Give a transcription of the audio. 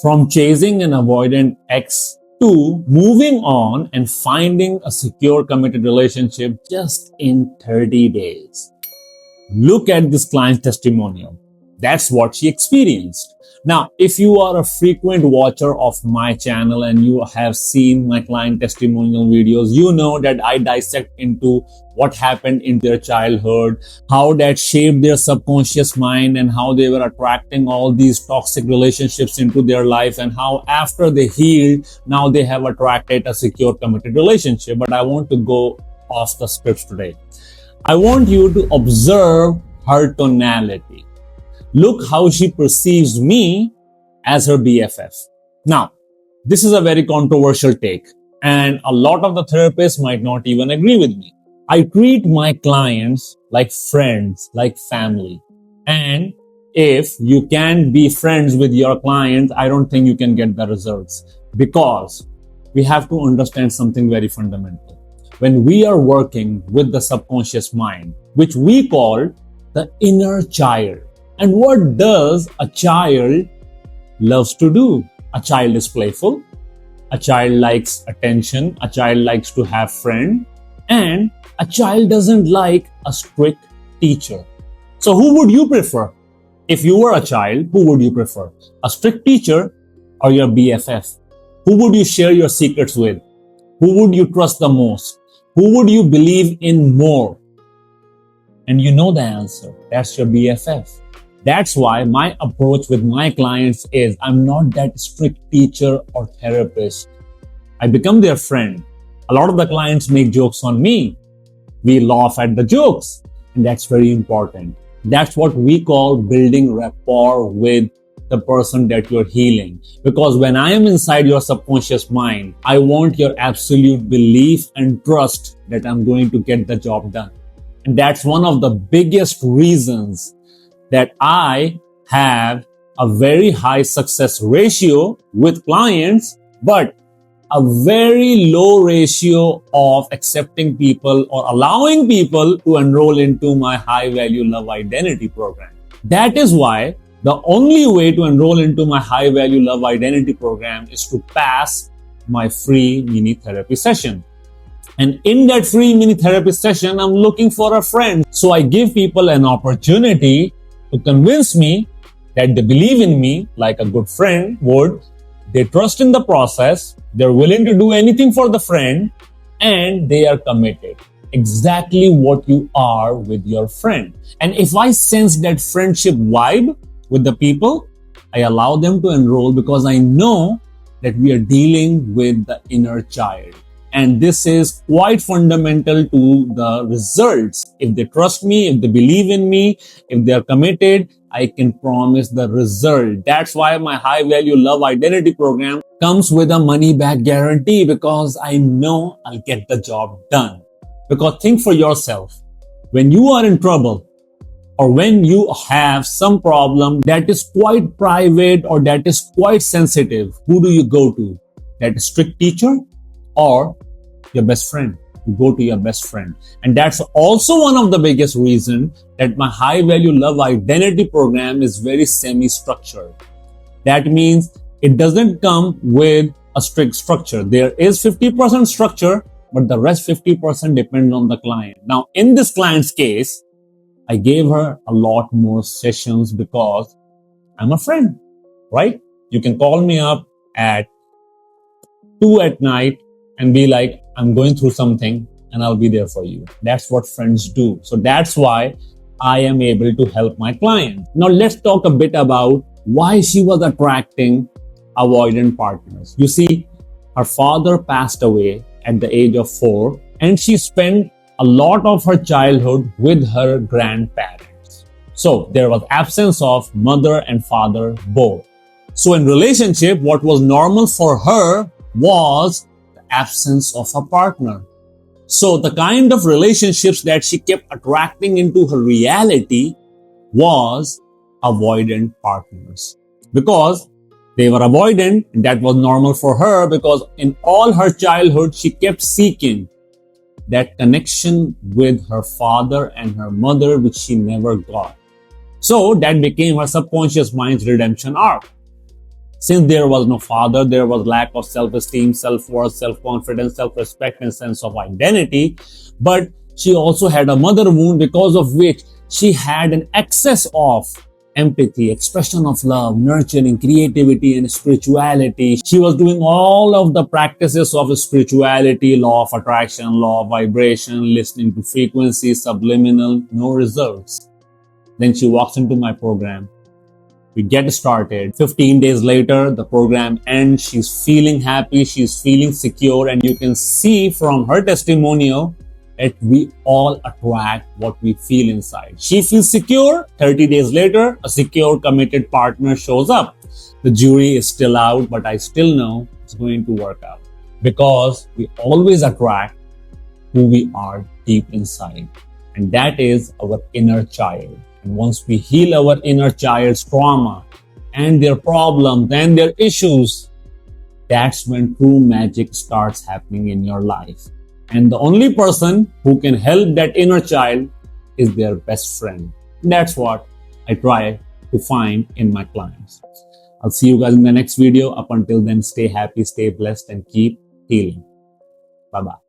From chasing an avoidant ex to moving on and finding a secure committed relationship just in 30 days. Look at this client's testimonial. That's what she experienced. Now, if you are a frequent watcher of my channel and you have seen my client testimonial videos, you know that I dissect into what happened in their childhood, how that shaped their subconscious mind, and how they were attracting all these toxic relationships into their life, and how after they healed, now they have attracted a secure committed relationship. But I want to go off the scripts today. I want you to observe her tonality. Look how she perceives me as her BFF. Now, this is a very controversial take, and a lot of the therapists might not even agree with me. I treat my clients like friends, like family. And if you can be friends with your clients, I don't think you can get the results, because we have to understand something very fundamental. When we are working with the subconscious mind, which we call the inner child. And what does a child loves to do? A child is playful. A child likes attention. A child likes to have friends. And a child doesn't like a strict teacher. So who would you prefer? If you were a child, who would you prefer? A strict teacher or your BFF? Who would you share your secrets with? Who would you trust the most? Who would you believe in more? And you know the answer. That's your BFF. That's why my approach with my clients is I'm not that strict teacher or therapist. I become their friend. A lot of the clients make jokes on me. We laugh at the jokes, and that's very important. That's what we call building rapport with the person that you're healing. Because when I am inside your subconscious mind, I want your absolute belief and trust that I'm going to get the job done. And that's one of the biggest reasons that I have a very high success ratio with clients, but a very low ratio of accepting people or allowing people to enroll into my high value love identity program. That is why the only way to enroll into my high value love identity program is to pass my free mini therapy session. And in that free mini therapy session, I'm looking for a friend. So I give people an opportunity to convince me that they believe in me like a good friend would. They trust in the process. They're willing to do anything for the friend, and they are committed. Exactly what you are with your friend. And if I sense that friendship vibe with the people, I allow them to enroll, because I know that we are dealing with the inner child. And this is quite fundamental to the results. If they trust me, if they believe in me, if they are committed, I can promise the result. That's why my high value love identity program comes with a money back guarantee, because I know I'll get the job done. Because think for yourself, when you are in trouble, or when you have some problem that is quite private or that is quite sensitive, who do you go to? That strict teacher or your best friend? You go to your best friend. And that's also one of the biggest reasons that my high value love identity program is very semi-structured. That means it doesn't come with a strict structure. There is 50% structure, but the rest 50% depends on the client. Now, in this client's case, I gave her a lot more sessions because I'm a friend, right? You can call me up at 2 at night and be like, I'm going through something, and I'll be there for you. That's what friends do. So that's why I am able to help my client. Now let's talk a bit about why she was attracting avoidant partners. You see, her father passed away at the age of 4, and she spent a lot of her childhood with her grandparents. So there was absence of mother and father both. So in relationship, what was normal for her was the absence of a partner. So the kind of relationships that she kept attracting into her reality was avoidant partners. Because they were avoidant, that was normal for her, because in all her childhood, she kept seeking that connection with her father and her mother, which she never got. So that became her subconscious mind's redemption arc. Since there was no father, there was lack of self-esteem, self-worth, self-confidence, self-respect, and sense of identity. But she also had a mother wound, because of which she had an excess of empathy, expression of love, nurturing, creativity, and spirituality. She was doing all of the practices of spirituality, law of attraction, law of vibration, listening to frequency, subliminal, no results. Then she walks into my program. We get started. 15 days later, the program ends. She's feeling happy. She's feeling secure. And you can see from her testimonial that we all attract what we feel inside. She feels secure. 30 days later, a secure, committed partner shows up. The jury is still out, but I still know it's going to work out, because we always attract who we are deep inside. And that is our inner child. And once we heal our inner child's trauma and their problems and their issues, that's when true magic starts happening in your life. And the only person who can help that inner child is their best friend. That's what I try to find in my clients. I'll see you guys in the next video. Up until then, stay happy, stay blessed, and keep healing. Bye-bye.